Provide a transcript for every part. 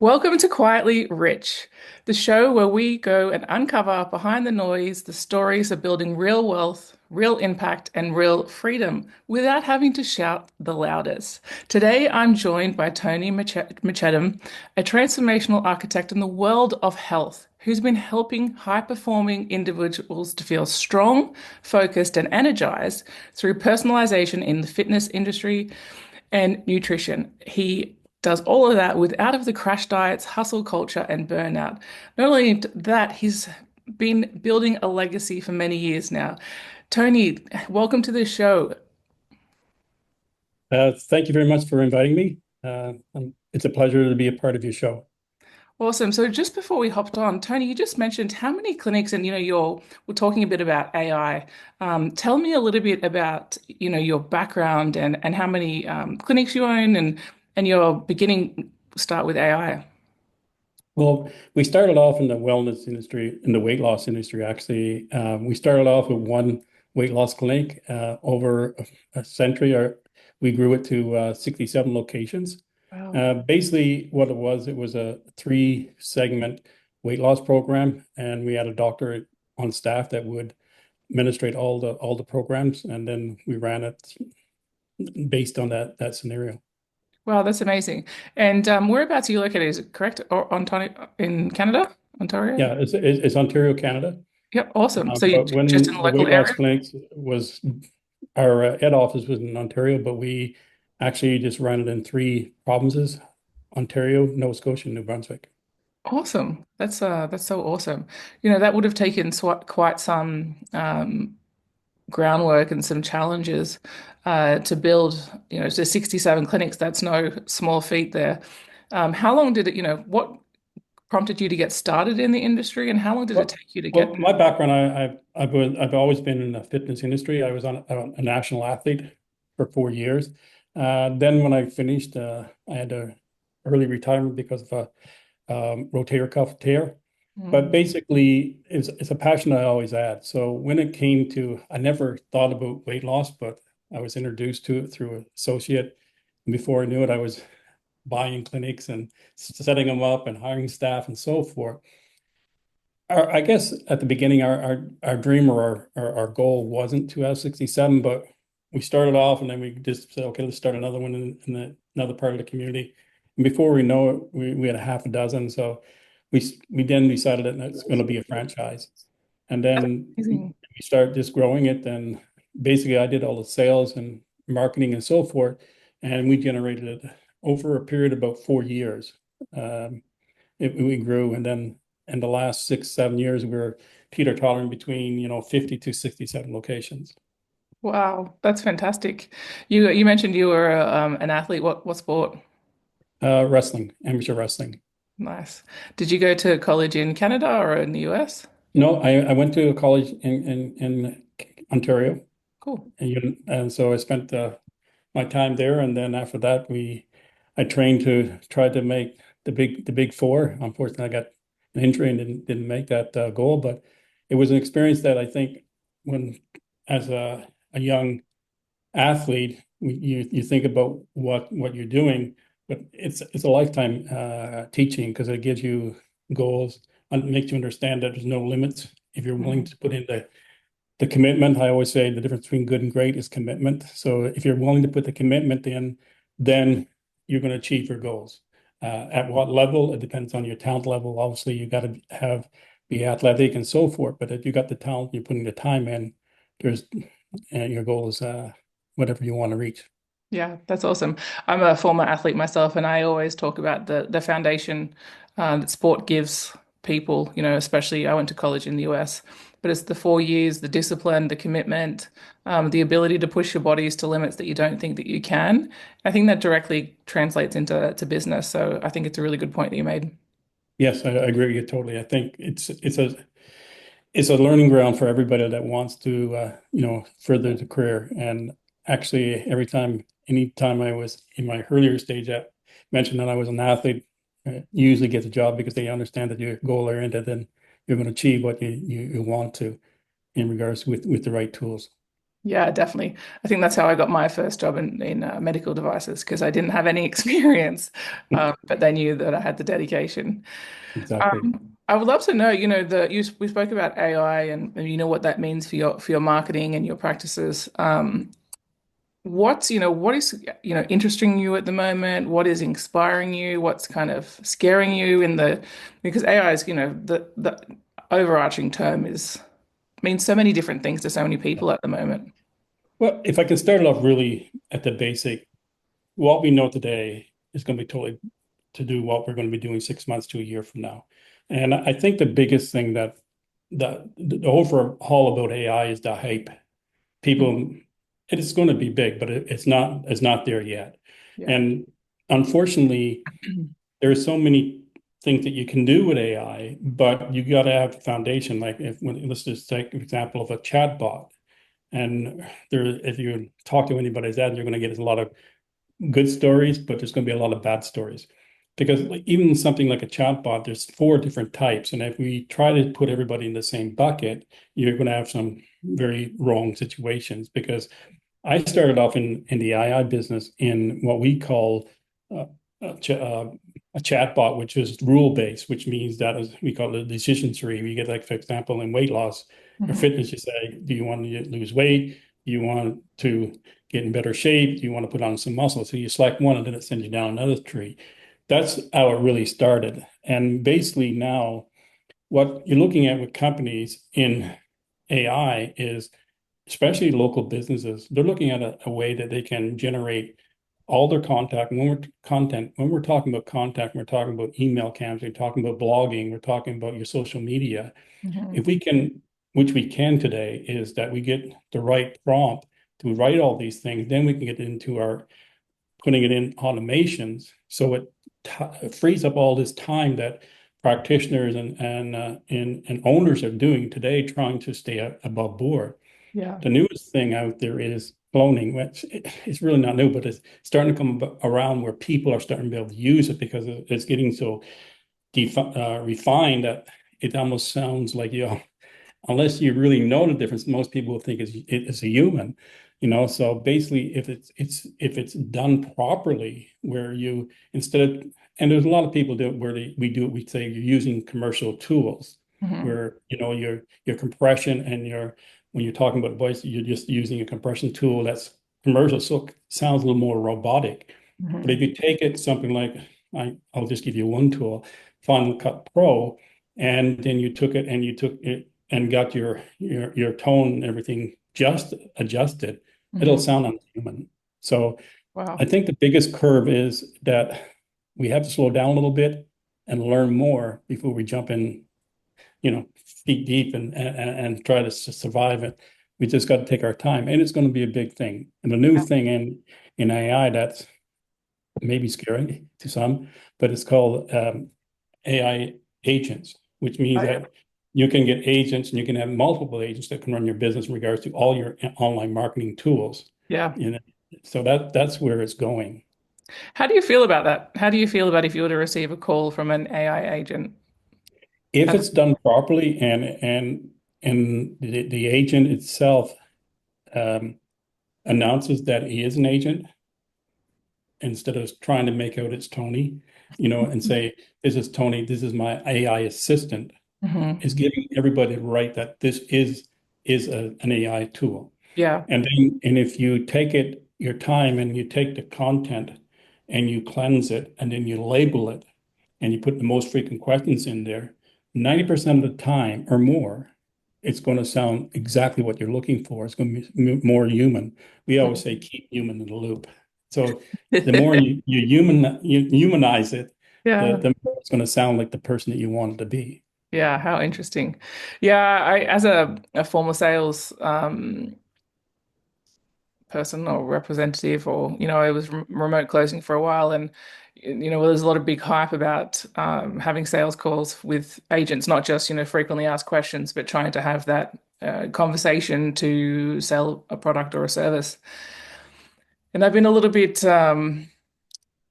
Welcome to Quietly Rich, the show where we go and uncover behind the noise the stories of building real wealth, real impact, and real freedom without having to shout the loudest. Today, I'm joined by Tony Matchem, a transformational architect in the world of health, who's been helping high-performing individuals to feel strong, focused, and energized through personalization in the fitness industry and nutrition. He does all of that with out of the crash diets, hustle culture, and burnout. Not only that, he's been building a legacy for many years now. Tony, welcome to the show. Thank you very much for inviting me. It's a pleasure to be a part of your show. Awesome. So just before we hopped on, Tony, you just mentioned how many clinics, and we're talking a bit about AI. Tell me a little bit about your background and how many clinics you own and your beginning start with AI. Well, we started off in the wellness industry, in the weight loss industry, actually. We started off with one weight loss clinic over a century, or we grew it to 67 locations. Wow. Basically, what it was a three-segment weight loss program, and we had a doctor on staff that would administrate all the programs, and then we ran it based on that scenario. Wow, that's amazing. And whereabouts are you located? Is it correct? Or Ontario in Canada? Ontario? Yeah, it's Ontario, Canada. Yep, awesome. So you But just in when the the local weight loss area? clinics was our head office was in Ontario, but we actually just ran it in three provinces: Ontario, Nova Scotia, and New Brunswick. Awesome. That's so awesome. That would have taken quite some groundwork and some challenges to build, to 67 clinics. That's no small feat there. How long did what prompted you to get started in the industry and how long did it Well, take you to get well, there? my background, I've always been in the fitness industry. I was a national athlete for 4 years. Then when I finished, I had a early retirement because of a rotator cuff tear. But Mm. basically, it's a passion I always had. So when it came to, I never thought about weight loss, but I was introduced to it through an associate. And before I knew it, I was buying clinics and setting them up and hiring staff and so forth. I guess at the beginning, our dream or our goal wasn't to have 67, but we started off and then we just said, okay, let's start another one another part of the community. And before we know it, we had a half a dozen. So we then decided that it's going to be a franchise. And That's then amazing. we started just growing it. And basically, I did all the sales and marketing and so forth. And we generated it over a period of about 4 years. Um, we grew, and then in the last 6, 7 years, we were teeter-tottering between 50 to 67 locations. Wow, that's fantastic. You mentioned you were an athlete. What sport? Wrestling, amateur wrestling. Nice. Did you go to college in Canada or in the US? No, I went to college in Ontario, Cool. and so I spent my time there, and then after that, I trained to try to make the big four. Unfortunately, I got an injury and didn't make that goal, but it was an experience that I think when as a young athlete, you think about what you're doing, but it's a lifetime teaching because it gives you goals and makes you understand that there's no limits if you're willing Mhm. to put in the commitment. I always say the difference between good and great is commitment. So if you're willing to put the commitment in, then you're going to achieve your goals. At what level? It depends on your talent level. Obviously, you got to be athletic and so forth. But if you got the talent, you're putting the time in. There's and your goal is whatever you want to reach. Yeah, that's awesome. I'm a former athlete myself, and I always talk about the foundation that sport gives people. Especially I went to college in the US, but it's the 4 years, the discipline, the commitment, the ability to push your bodies to limits that you don't think that you can. I think that directly translates into business. So I think it's a really good point that you made. Yes, I agree with you totally. I think it's a learning ground for everybody that wants to further the career. And actually, anytime I was in my earlier stage, I mentioned that I was an athlete, you usually get the job because they understand that your goal oriented, then you're going to achieve what you want to in regards with the right tools. Yeah, definitely. I think that's how I got my first job in medical devices because I didn't have any experience, but they knew that I had the dedication. Exactly. I would love to know, we spoke about AI and you know what that means for your marketing and your practices. What is interesting you at the moment? What is inspiring you? What's kind of scaring you in the because AI is, the overarching term is means so many different things to so many people at the moment. Well, if I can start it off really at the basic, what we know today is going to be totally to do what we're going to be doing 6 months to a year from now. And I think the biggest thing that the overhaul about AI is the hype. People, it is going to be big, but it's not there yet. Yeah. And unfortunately, there are so many things that you can do with AI, but you got to have the foundation. Like let's just take an example of a chatbot. And if you talk to anybody that, you're going to get a lot of good stories, but there's going to be a lot of bad stories. Because like, even something like a chatbot, there's four different types. And if we try to put everybody in the same bucket, you're going to have some very wrong situations. Because I started off in the AI business in what we call uh, a, ch a chatbot, which is rule-based, which means that is, we call it a decision tree. We get like, for example, in weight loss or Mhm. fitness, you say, do you want to lose weight? Do you want to get in better shape? Do you want to put on some muscle? So you select one and then it sends you down another tree. That's how it really started. And basically now what you're looking at with companies in AI is especially local businesses, they're looking at a way that they can generate all their contact. When we're talking about contact, we're talking about email camps, we're talking about blogging, we're talking about your social media. If Mhm. we can, which we can today, is that we get the right prompt to write all these things, then we can get into our putting it in automations. So it frees up all this time that practitioners and owners are doing today, trying to stay above board. Yeah. The newest thing out there is cloning, which it's really not new, but it's starting to come around where people are starting to be able to use it because it's getting so refined that it almost sounds like, unless you really know the difference, most people will think it's a human, So basically, if it's done properly, where you instead of and there's a lot of people do it where we do it, we say you're using commercial tools, Mhm. where your compression and your when you're talking about voice, you're just using a compression tool that's commercial, so it sounds a little more robotic. But if Mhm. you take it something like I'll just give you one tool, Final Cut Pro, and then you took it and got your tone and everything just adjusted, it'll Mhm. sound unhuman. So I Wow. think the biggest curve is that we have to slow down a little bit and learn more before we jump in, feet deep and try to survive it. We just got to take our time, and it's going to be a big thing. And the new thing in AI that's maybe scary to some, but it's called AI agents, which means Oh, yeah. that you can get agents and you can have multiple agents that can run your business in regards to all your online marketing tools. Yeah. You know, so that's where it's going. How do you feel about that? How do you feel about if you were to receive a call from an AI agent? If As- it's done properly and the agent itself um, announces that he is an agent instead of trying to make out it's Tony, and say, this is Tony, this is my AI assistant, Mhm. is giving everybody the right that this is an AI tool. Yeah. And if you take your time and you take the content and you cleanse it and then you label it and you put the most frequent questions in there, 90% of the time or more, it's going to sound exactly what you're looking for. It's going to be more human. We always say keep human in the loop. So the more you humanize it, Yeah. the more it's going to sound like the person that you want it to be. Yeah. How interesting. Yeah. As a former sales person or representative, or I was remote closing for a while, and there's a lot of big hype about having sales calls with agents, not just frequently asked questions, but trying to have that conversation to sell a product or a service. And I've been a little bit yeah,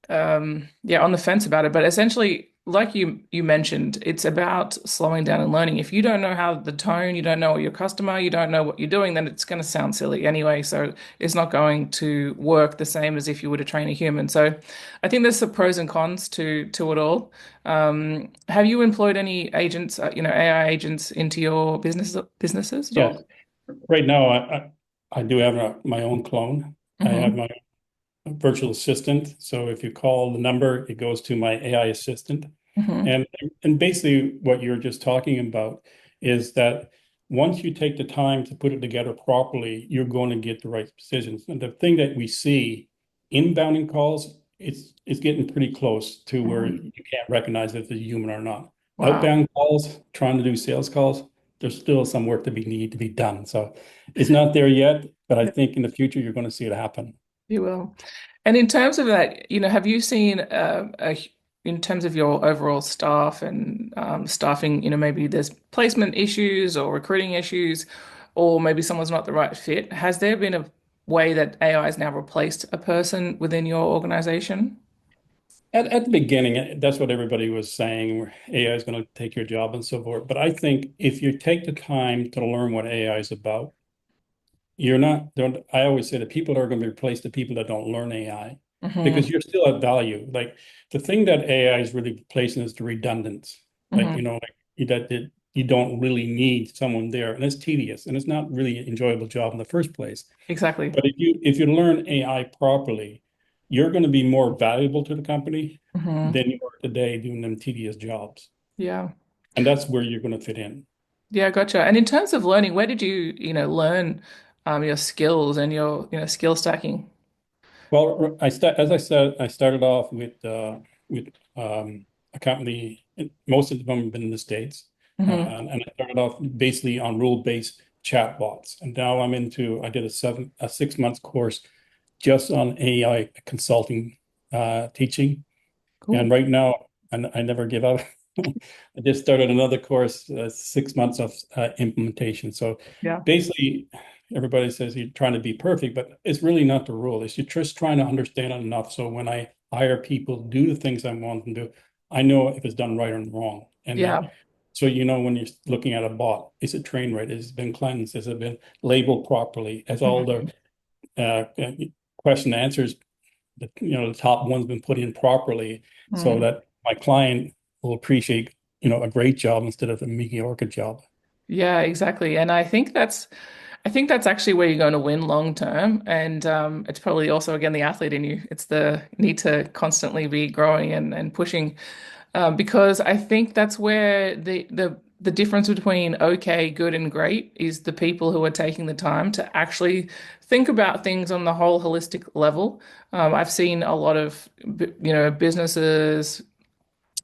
on the fence about it, but essentially like you mentioned, it's about slowing down and learning. If you don't know how the tone, you don't know your customer, you don't know what you're doing, then it's going to sound silly anyway. So it's not going to work the same as if you were to train a human. So I think there's some pros and cons to it all. Have you employed any agents, AI agents into your businesses at Yes. all? Right now, I do have my own clone. I have Hmm. my virtual assistant. So if you call the number, it goes to my AI assistant. Hmm. And and basically what you're just talking about is that once you take the time to put it together properly, you're going to get the right decisions. And the thing that we see inbounding calls, it's getting pretty close to where Hmm. you can't recognize if it's a human or not. Wow. Outbound calls, trying to do sales calls, there's still some work to be need to be done. So it's not there yet, but I Yeah, think in the future you're going to see it happen. you will. And in terms of that, have you seen in terms of your overall staff and staffing, maybe there's placement issues or recruiting issues, or maybe someone's not the right fit. Has there been a way that AI has now replaced a person within your organization? At the beginning, that's what everybody was saying, where AI is going to take your job and so forth. But I think if you take the time to learn what AI is about, you're not, don't, I always say that people are going to replace the people that don't learn AI Hmm. because you're still at value. Like the thing that AI is really replacing is the redundance. Like, Hmm. that you don't really need someone there. And it's tedious and it's not really an enjoyable job in the first place. Exactly. But if you learn AI properly, you're going to be more valuable to the company Hmm. than you are today doing them tedious jobs. Yeah. And that's where you're going to fit in. Yeah, gotcha. And in terms of learning, where did you learn your skills and your skill stacking? Well, as I said, I started off with a company. Most of them have been in the States, Hmm. and I started off basically on rule-based chatbots. And now I did a 6 months course just on AI consulting, teaching. And Cool. right now, and I never give up. I just started another course, 6 months of implementation. So Yeah. basically, everybody says you're trying to be perfect, but it's really not the rule. It's you're just trying to understand it enough. So when I hire people to do the things I want them to do, I know if it's done right or wrong. And Yeah. so when you're looking at a bot, is it trained right? Has it been cleansed? Has it been labeled properly? Has all the Mhm. question and answers the top one's been put in properly so Mm. that my client will appreciate a great job instead of a mediocre job. Yeah, exactly. And I think that's actually where you're going to win long term. And it's probably also again the athlete in you. It's the need to constantly be growing and pushing. Because I think that's where the difference between okay, good, and great is the people who are taking the time to actually think about things on the whole holistic level. I've seen a lot of businesses,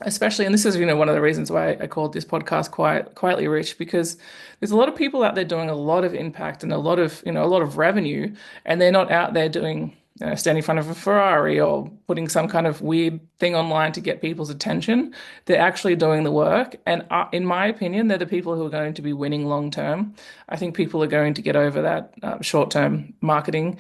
especially, and this is one of the reasons why I called this podcast Quietly Rich, because there's a lot of people out there doing a lot of impact and a lot of revenue, and they're not out there doing standing in front of a Ferrari or putting some kind of weird thing online to get people's attention. They're actually doing the work, and in my opinion, they're the people who are going to be winning long term. I think people are going to get over that short term marketing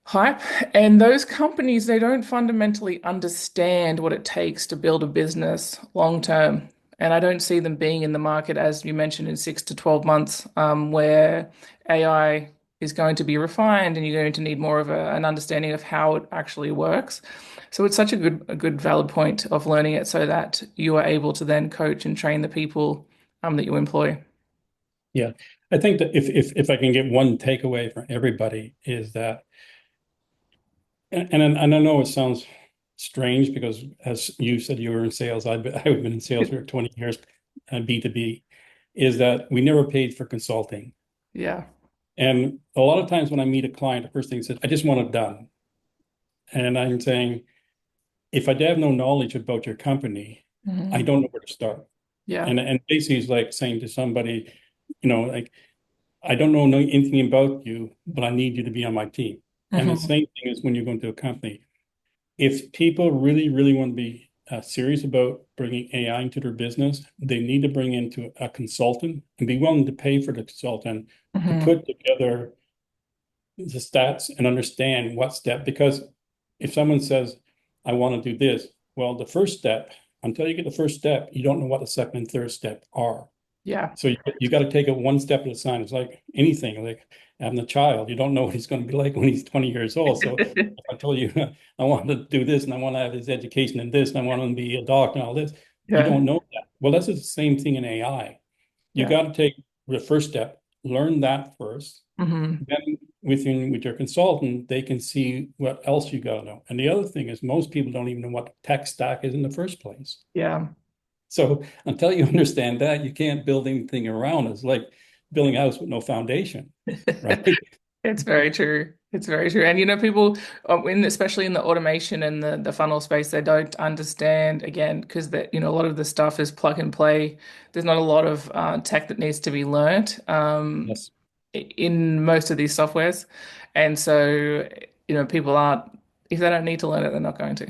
hype. And those companies, they don't fundamentally understand what it takes to build a business long term. And I don't see them being in the market, as you mentioned, in 6 to 12 months, where AI is going to be refined and you're going to need more of an understanding of how it actually works. So it's such a good valid point of learning it so that you are able to then coach and train the people that you employ. Yeah. I think that if I can get one takeaway for everybody is that, and I know it sounds strange because as you said, you were in sales, I've been in sales for 20 years, B2B, is that we never paid for consulting. Yeah. And a lot of times when I meet a client, the first thing is, I just want it done. And I'm saying, if I have no knowledge about your company, I Hmm. don't know where to start. Yeah. And basically it's like saying to somebody, like, I don't know anything about you, but I need you to be on my team. And the Hmm. same thing is when you go into a company. If people really, really want to be serious about bringing AI into their business, they need to bring into a consultant and be willing to pay for the consultant to Hmm. put together the stats and understand what step, because if someone says, I want to do this, well, the first step until you get the first step, you don't know what the second and third step are. Yeah. So you got to take it one step at a time. It's like anything, like having a child. You don't know what he's going to be like when he's 20 years old. So if I told you I want to do this and I want to have his education in this and I want him to be a doctor and all this, you Yeah. don't know that. Well, that's the same thing in AI. You Yeah. got to take the first step, learn that first. Hmm. Then with your consultant, they can see what else you got to know. And the other thing is most people don't even know what tech stack is in the first place. Yeah. So until you understand that, you can't build anything around it. It's like building a house with no foundation, right? It's very true. It's very true. And people, especially in the automation and the funnel space, they don't understand again because a lot of the stuff is plug and play. There's not a lot of tech that needs to be learnt Yes. in most of these softwares, and so people aren't if they don't need to learn it, they're not going to.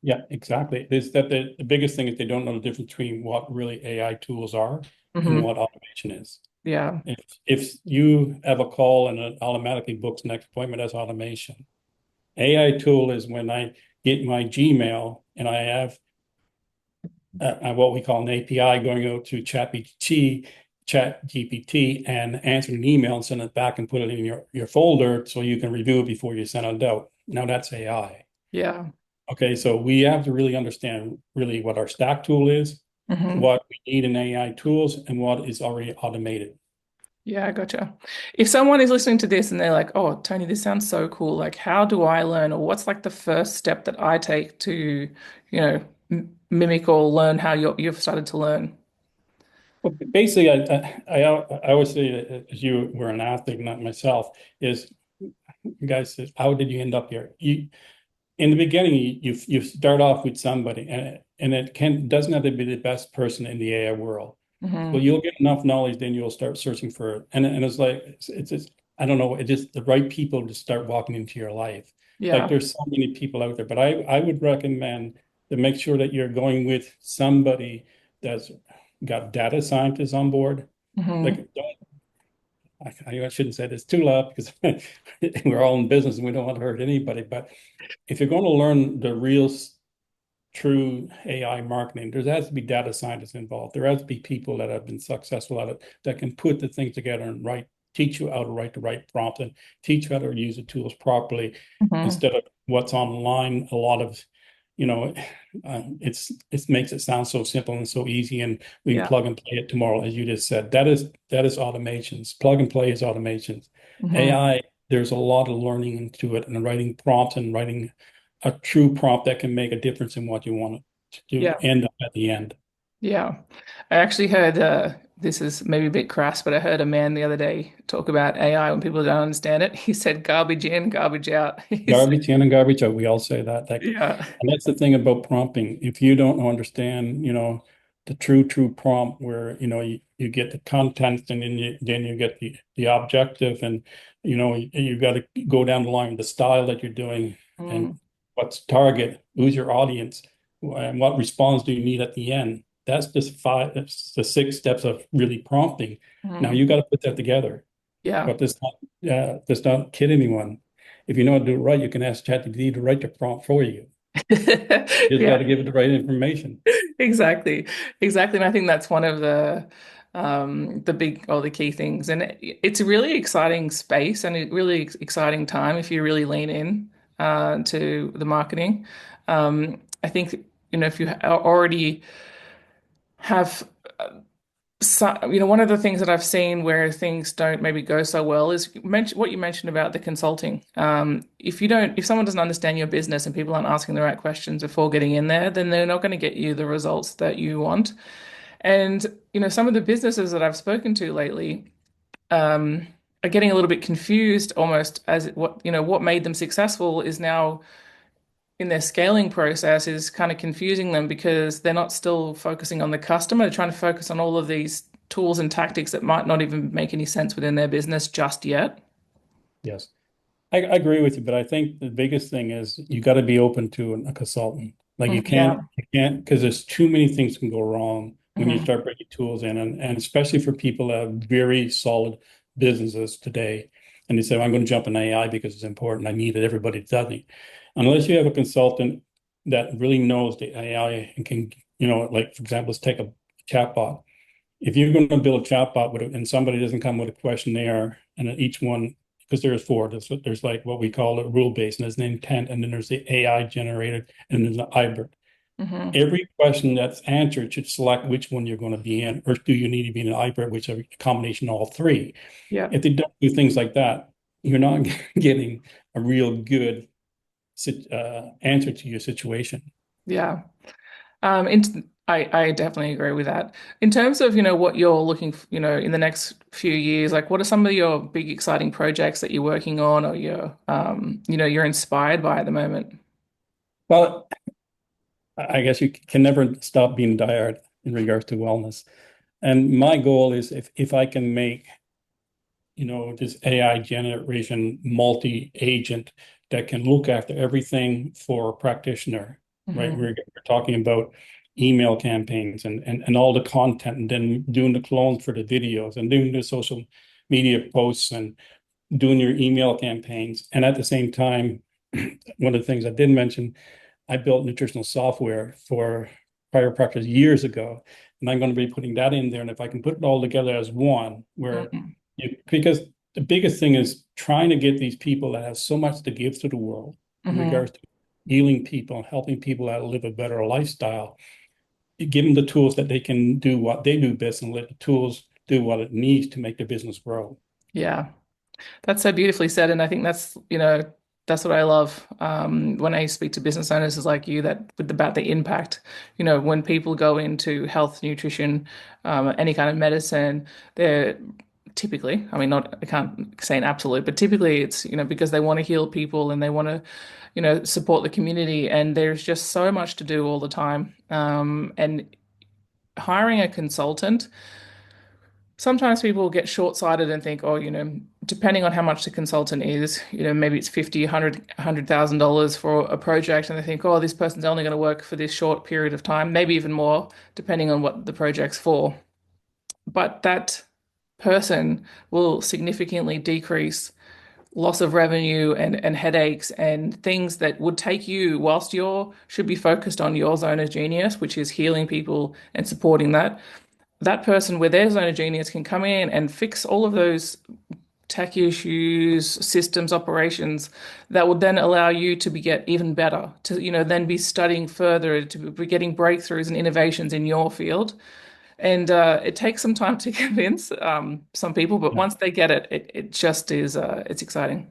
Yeah, exactly. Is that the biggest thing is they don't know the difference between what really AI tools are and Hmm. what automation is. Yeah. If you have a call and it automatically books next appointment, as automation. AI tool is when I get my Gmail and I have what we call an API going out to ChatGPT and answer an email and send it back and put it in your folder so you can review it before you send it out. Now that's AI. Yeah. Okay, so we have to really understand really what our stack tool is, Hmm. what we need in AI tools, and what is already automated. Yeah, I gotcha. If someone is listening to this and they're like, "Oh, Tony, this sounds so cool. Like, how do I learn? Or what's like the first step that I take to, mimic or learn how you've started to learn?" Well, basically, I always say that as you were an athlete, not myself, is you guys says, how did you end up here? You in the beginning, you start off with somebody, and it can doesn't have to be the best person in the AI world. Well, Hmm. you'll get enough knowledge, then you'll start searching for it. And it's like it's just I don't know, it's just the right people to start walking into your life. Like Yeah. there's so many people out there, but I would recommend to make sure that you're going with somebody that's got data scientists on board. Hmm. Like don't I shouldn't say this too loud because we're all in business and we don't want to hurt anybody. But if you're going to learn the real true AI marketing, there has to be data scientists involved. There has to be people that have been successful at it that can put the things together and teach you how to write the right prompt and teach you how to use the tools properly Hmm. instead of what's online. A lot of, you know, it makes it sound so simple and so easy, and we can Yeah. plug and play it tomorrow, as you just said. That is automations. Plug and play is automations. Hmm. AI, there's a lot of learning into it and writing prompts and writing a true prompt that can make a difference in what you want it to Yeah. end up at the end. Yeah. I actually heard this is maybe a bit crass, but I heard a man the other day talk about AI when people don't understand it. He said garbage in, garbage out. He said, Garbage in and garbage out. We all say that. Like, yeah. and that's the thing about prompting. If you don't understand, the true prompt where, you get the content and then you get the objective and, you got to go down the line, the style that you're doing and Mm, what's target, who's your audience, and what response do you need at the end. That's the six steps of really prompting. Now mm. you got to put that together. Yeah. But does not kid anyone. If you know how to do it right, you can ask ChatGPT to write the prompt for you. You just got Yeah, to give it the right information. exactly. Exactly. And I think that's one of the big or the key things. And it's a really exciting space and a really exciting time if you really lean in to the marketing. I think, if you already have so, one of the things that I've seen where things don't maybe go so well is what you mentioned about the consulting. If someone doesn't understand your business and people aren't asking the right questions before getting in there, then they're not going to get you the results that you want. And, some of the businesses that I've spoken to lately, are getting a little bit confused almost as what made them successful is now in their scaling process is kind of confusing them because they're not still focusing on the customer. They're trying to focus on all of these tools and tactics that might not even make any sense within their business just yet. Yes. I agree with you, but I think the biggest thing is you got to be open to a consultant. Like Mm, yeah. you can't, because there's too many things can go wrong when you Hmm. start bringing tools in, and especially for people that have very solid businesses today, and they say, well, I'm going to jump in AI because it's important. I need it. Everybody does it. Unless you have a consultant that really knows the AI and can like for example, let's take a chatbot. If you're going to build a chatbot and somebody doesn't come with a questionnaire, and then each one, because there's four, there's like what we call a rule based, and there's an intent, and then there's the AI generated, and there's an hybrid. Hmm. Every question that's answered should select which one you're going to be in, or do you need to be in an hybrid, which is a combination of all three. Yeah. If they don't do things like that, you're not getting a real good answer to your situation. Yeah. I definitely agree with that. In terms of, what you're looking, in the next few years, like what are some of your big exciting projects that you're working on or you're inspired by at the moment? Well, I guess you can never stop being diehard in regards to wellness. And my goal is if I can make, this AI generation multi-agent that can look after everything for a practitioner, right? Hmm. We're talking about email campaigns and all the content, and then doing the clones for the videos and doing the social media posts and doing your email campaigns. And at the same time, one of the things I did mention, I built nutritional software for chiropractors years ago, and I'm going to be putting that in there. And if I can put it all together as one, where Hmm. because the biggest thing is trying to get these people that have so much to give to the world in Hmm. regards to healing people and helping people that live a better lifestyle, give them the tools that they can do what they do best and let the tools do what it needs to make the business grow. Yeah. That's so beautifully said. And I think that's what I love when I speak to business owners is like you that with about the impact. When people go into health, nutrition, any kind of medicine, they're typically, I mean, not, I can't say an absolute, but typically it's, because they want to heal people and they want to, support the community. And there's just so much to do all the time. And hiring a consultant, sometimes people get short-sighted and think, oh, depending on how much the consultant is, maybe it's 50, 100, $100,000 for a project, and they think, oh, this person's only going to work for this short period of time, maybe even more, depending on what the project's for. But that person will significantly decrease loss of revenue and headaches and things that would take you whilst you should be focused on your zone of genius, which is healing people and supporting that person with their zone of genius can come in and fix all of those tech issues, systems, operations that would then allow you to get even better, to, then be studying further, to be getting breakthroughs and innovations in your field. And it takes some time to convince some people, but Yeah. once they get it, it just is, it's exciting.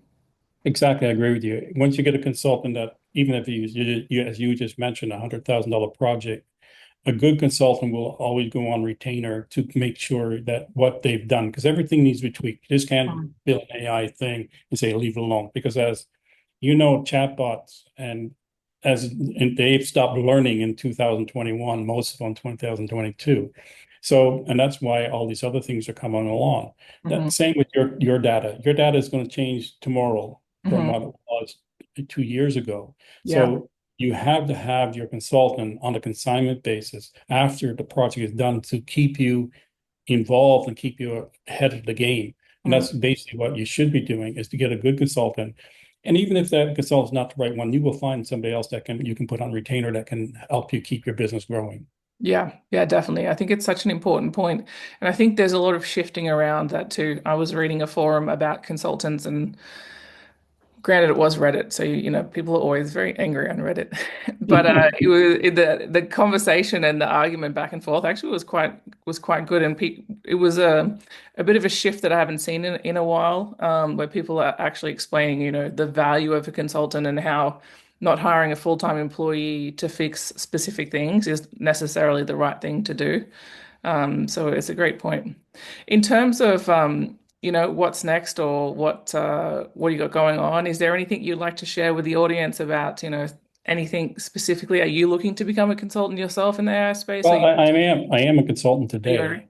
Exactly, I agree with you. Once you get a consultant that, even if as you just mentioned, $100,000 project, a good consultant will always go on retainer to make sure that what they've done, because everything needs to be tweaked. You just can't Mm. build an AI thing and say leave it alone. Because as chatbots and they've stopped learning in 2021, most of them 2022. So, and that's why all these other things are coming along. Hmm. That same with your data. Your data is going to change tomorrow from Hmm. what it was 2 years ago. Yeah. So you have to have your consultant on a consignment basis after the project is done to keep you involved and keep you ahead of the game. And Mm. that's basically what you should be doing is to get a good consultant. And even if that consultant's not the right one, you will find somebody else that you can put on retainer that can help you keep your business growing. Yeah, yeah, definitely. I think it's such an important point. And I think there's a lot of shifting around that too. I was reading a forum about consultants and granted it was Reddit, so people are always very angry on Reddit. But the conversation and the argument back and forth actually was quite good, and it was a bit of a shift that I haven't seen in a while, where people are actually explaining the value of a consultant and how not hiring a full-time employee to fix specific things is necessarily the right thing to do. So it's a great point. In terms of what's next or what you got going on, is there anything you'd like to share with the audience about, anything specifically? Are you looking to become a consultant yourself in the AI space? Or Well, I am a consultant are you already?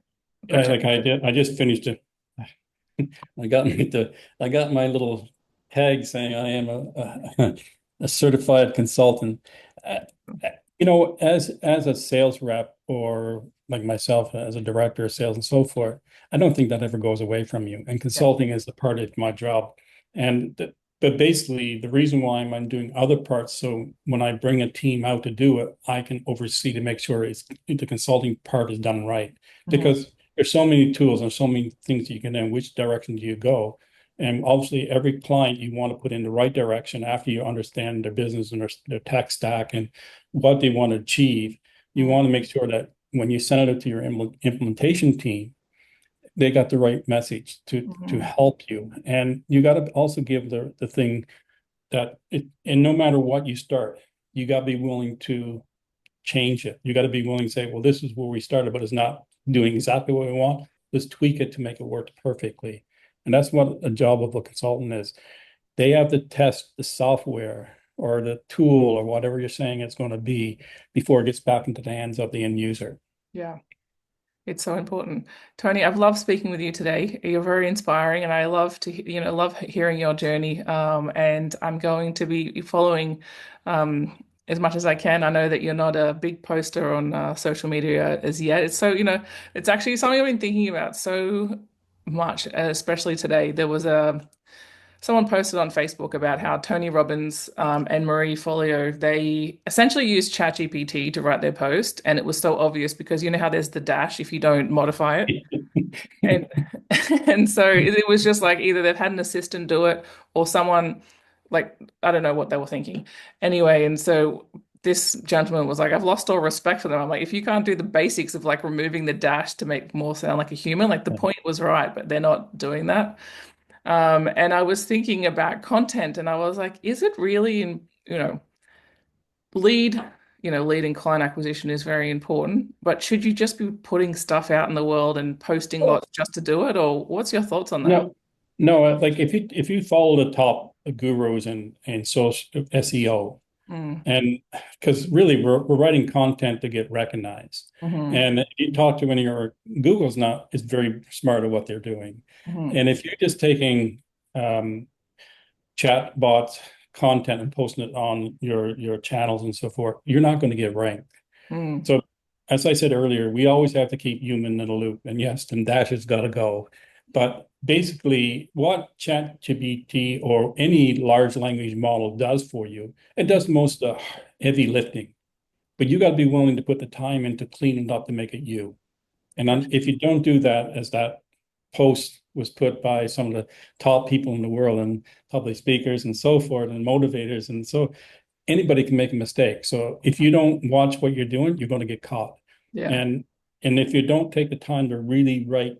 today. Gotcha. Like I just finished it. I got I got my little tag saying I am a certified consultant. Uh, as a sales rep or like myself as a director of sales and so forth, I don't think that ever goes away from you. And Yeah. consulting is a part of my job. And but basically, the reason why I'm doing other parts, so when I bring a team out to do it, I can oversee to make sure the consulting part is done right. Mhm. Because there's so many tools and so many things you can do. Which direction do you go? And obviously, every client you want to put in the right direction after you understand their business and their tech stack and what they want to achieve. You Mhm. want to make sure that when you send it to your implementation team, they got the right message to Mhm. help you. And you got to also give the thing that and no matter what you start, you got to be willing to change it. You got to be willing to say, well, this is where we started, but it's not doing exactly what we want. Let's tweak it to make it work perfectly. And that's what a job of a consultant is. They have to test the software or the tool or whatever you're saying it's going to be before it gets back into the hands of the end user. Yeah. It's so important. Tony, I've loved speaking with you today. You're very inspiring, and I love to, love hearing your journey. And I'm going to be following as much as I can. I know that you're not a big poster on social media as yet. It's so, it's actually something I've been thinking about so much, especially today. There was someone posted on Facebook about how Tony Robbins and Marie Forleo, they essentially used ChatGPT to write their post, and it was so obvious because you know how there's the dash if you don't modify it, and and so it was just like either they've had an assistant do it or someone like I don't know what they were thinking. Anyway, and so this gentleman was like, I've lost all respect for them. I'm like, if you can't do the basics of like removing the dash to make more sound like a human, like the point was right, but they're not doing that. And I was thinking about content and I was like, is it really lead, leading client acquisition is very important, but should you just be putting stuff out in the world and posting lots just to do it? Or what's your thoughts on that? No, no, like if you follow the top gurus in social SEO, Mm, and because really we're writing content to get recognized. hmm And you talk to any or Google's not is very smart at what they're doing. hmm And if you're just taking um, chat bots content and posting it on your channels and so forth, you're not going to get ranked. mm, So, as I said earlier, we always have to keep human in the loop. And yes, the dash has got to go. But basically, what ChatGPT or any large language model does for you, it does most of the heavy lifting. But you got to be willing to put the time in to clean it up to make it you. And for if you don't do that, as that post was put by some of the top people in the world and public speakers and so forth and motivators and so anybody can make a mistake. So if you don't watch what you're doing, you're going to get caught. yeah, And if you don't take the time to really write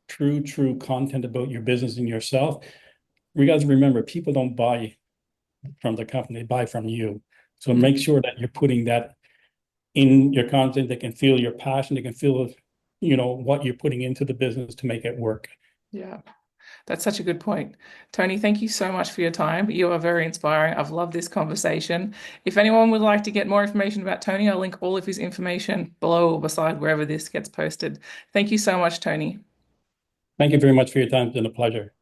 true content about your business and yourself, we got to remember people don't buy from the company, they buy from you. So mm, make sure that you're putting that in your content. They can feel your passion, they can feel, what you're putting into the business to make it work. yeah. That's such a good point. Tony, thank you so much for your time. You are very inspiring. I've loved this conversation. If anyone would like to get more information about Tony, I'll link all of his information below or beside wherever this gets posted. Thank you so much, Tony. Thank you very much for your time. It's been a pleasure.